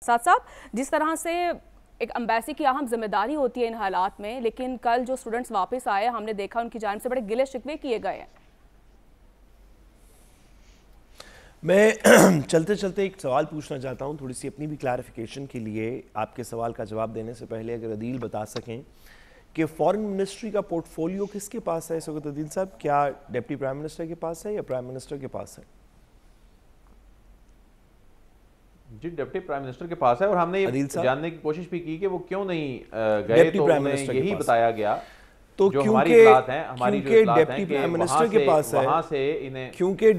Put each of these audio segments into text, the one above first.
ساتھ ساتھ جس طرح سے ایک امبیسی کی اہم ذمہ داری ہوتی ہے ان حالات میں، لیکن کل جو اسٹوڈنٹس واپس آئے ہم نے دیکھا ان کی جانب سے بڑے گلے شکوے کیے گئے ہیں۔ میں چلتے چلتے ایک سوال پوچھنا چاہتا ہوں تھوڑی سی اپنی بھی کلیریفیکیشن کے لیے، آپ کے سوال کا جواب دینے سے پہلے اگر عدیل بتا سکیں کہ فورن منسٹری کا پورٹ فولیو کس کے پاس ہے اس وقت؟ عدیل صاحب، کیا ڈپٹی پرائم منسٹر کے پاس ہے یا پرائم منسٹر کے پاس ہے؟ جی ڈپٹی پرائم منسٹر کے پاس ہے، اور ہم نے یہ جاننے کی کوشش بھی کی کہ وہ کیوں نہیں گئے، تو انہیں یہی بتایا گیا تو جو ہماری اطلاعات ہیں وہاں سے انہیں کیونکہ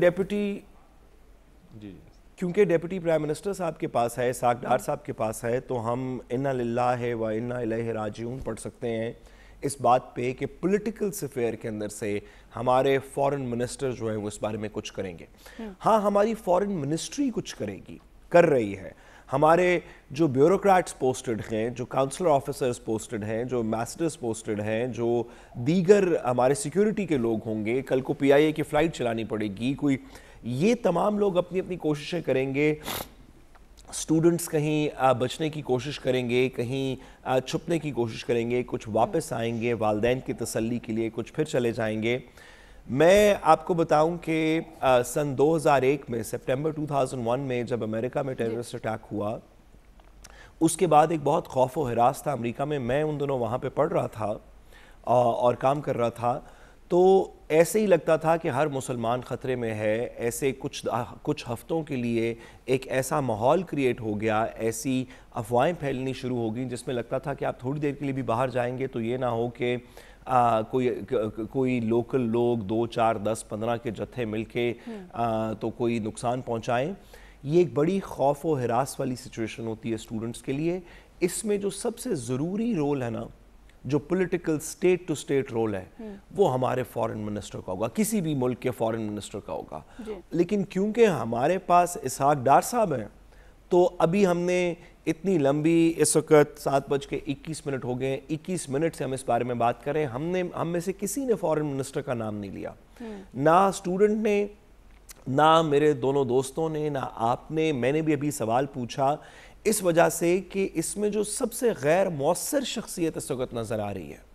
ڈیپٹی پرائم منسٹر صاحب کے پاس ہے، اسحاق ڈار صاحب کے پاس ہے، تو ہم انا للہ و انا الیہ راجعون پڑھ سکتے ہیں اس بات پہ کہ پولیٹیکل سفیر کے اندر سے ہمارے فورن منسٹر جو ہیں وہ اس بارے میں کچھ کریں گے۔ ہاں، ہماری فورن منسٹری کچھ کرے گی، کر رہی ہے۔ ہمارے جو بیوروکریٹس پوسٹڈ ہیں، جو کاؤنسلر آفیسرز پوسٹڈ ہیں، جو ایمبیسڈرز پوسٹڈ ہیں، جو دیگر ہمارے سیکیورٹی کے لوگ ہوں گے، کل کو پی آئی اے کی فلائٹ چلانی پڑے گی، یہ تمام لوگ اپنی اپنی کوششیں کریں گے۔ اسٹوڈنٹس کہیں بچنے کی کوشش کریں گے، کہیں چھپنے کی کوشش کریں گے، کچھ واپس آئیں گے والدین کی تسلی کے لیے، کچھ پھر چلے جائیں گے۔ میں آپ کو بتاؤں کہ سن 2001 میں سپٹمبر 2001 میں جب امریکہ میں ٹیررسٹ اٹیک ہوا، اس کے بعد ایک بہت خوف و ہراس تھا امریکہ میں۔ میں ان دنوں وہاں پہ پڑھ رہا تھا اور کام کر رہا تھا، تو ایسے ہی لگتا تھا کہ ہر مسلمان خطرے میں ہے۔ ایسے کچھ ہفتوں کے لیے ایک ایسا ماحول کریٹ ہو گیا، ایسی افواہیں پھیلنی شروع ہو گئیں جس میں لگتا تھا کہ آپ تھوڑی دیر کے لیے بھی باہر جائیں گے تو یہ نہ ہو کہ کوئی لوکل لوگ 2 4 10 15 کے جتھے مل کے تو کوئی نقصان پہنچائیں۔ یہ ایک بڑی خوف و ہراس والی سچویشن ہوتی ہے اسٹوڈنٹس کے لیے۔ اس میں جو سب سے ضروری رول ہے نا، جو political state to state role ہے، وہ ہمارے فورن منسٹر کا ہوگا، کسی بھی ملک کے فورن منسٹر کا ہوگا۔ لیکن کیونکہ ہمارے پاس اسحاق ڈار صاحب ہیں، تو ابھی ہم نے اتنی لمبی، اس وقت 7:21 ہو گئے، 21 منٹ سے ہم اس بارے میں بات کر رہے ہیں۔ ہم میں سے کسی نے فورن منسٹر کا نام نہیں لیا، نہ اسٹوڈنٹ نے، نہ میرے دونوں دوستوں نے، نہ آپ نے۔ میں نے بھی ابھی سوال پوچھا اس وجہ سے کہ اس میں جو سب سے غیر مؤثر شخصیت اس وقت نظر آ رہی ہے،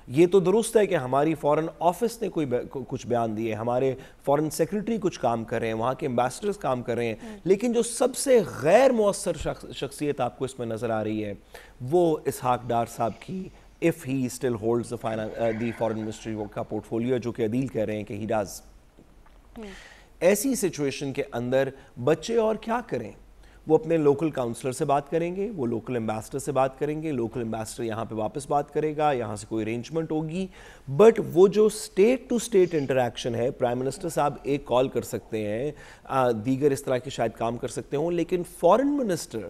یہ تو درست ہے کہ ہماری فورن آفس نے کچھ بیان دیے، ہمارے فورن سیکرٹری کچھ کام کر رہے ہیں، وہاں کے ایمبیسڈرز کام کر رہے ہیں، لیکن جو سب سے غیر مؤثر شخصیت آپ کو اس میں نظر آ رہی ہے وہ اسحاق ڈار صاحب کی، if he still holds the foreign ministry کا پورٹ فولیو، جو کہ عدیل کہہ رہے ہیں کہ he does۔ ایسی سچویشن کے اندر بچے اور کیا کریں؟ وہ اپنے لوکل کاؤنسلر سے بات کریں گے، وہ لوکل ایمبیسڈر سے بات کریں گے، لوکل ایمبیسڈر یہاں پہ واپس بات کرے گا، یہاں سے کوئی ارینجمنٹ ہوگی، بٹ وہ جو سٹیٹ ٹو سٹیٹ انٹریکشن ہے، پرائم منسٹر صاحب ایک کال کر سکتے ہیں، دیگر اس طرح کے شاید کام کر سکتے ہوں، لیکن فورن منسٹر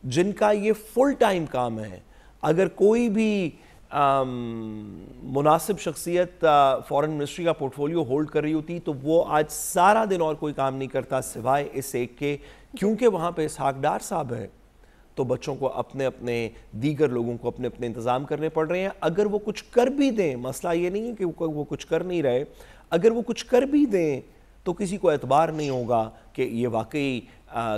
جن کا یہ فل ٹائم کام ہے، اگر کوئی بھی مناسب شخصیت فورن منسٹری کا پورٹ فولیو ہولڈ کر رہی ہوتی تو وہ آج سارا دن اور کوئی کام نہیں کرتا سوائے اس ایک کے، کیونکہ وہاں پہ اسحاق ڈار صاحب ہیں تو بچوں کو اپنے دیگر لوگوں کو اپنے انتظام کرنے پڑ رہے ہیں۔ اگر وہ کچھ کر بھی دیں، مسئلہ یہ نہیں ہے کہ وہ کچھ کر نہیں رہے، اگر وہ کچھ کر بھی دیں تو کسی کو اعتبار نہیں ہوگا کہ یہ واقعی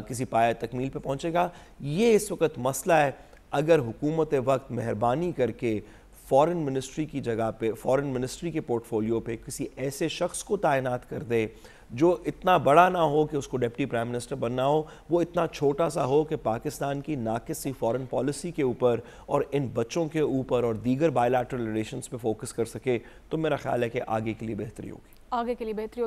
کسی پایہ تکمیل پہ پہنچے گا۔ یہ اس وقت مسئلہ ہے۔ اگر حکومت وقت مہربانی کر کے فورن منسٹری کی جگہ پہ، فورن منسٹری کے پورٹ فولیو پہ کسی ایسے شخص کو تعینات کر دے جو اتنا بڑا نہ ہو کہ اس کو ڈپٹی پرائم منسٹر بننا ہو، وہ اتنا چھوٹا سا ہو کہ پاکستان کی ناقص سی فورن پالیسی کے اوپر اور ان بچوں کے اوپر اور دیگر بائیلیٹرل ریلیشنز پہ فوکس کر سکے، تو میرا خیال ہے کہ آگے کے لیے بہتری ہوگی۔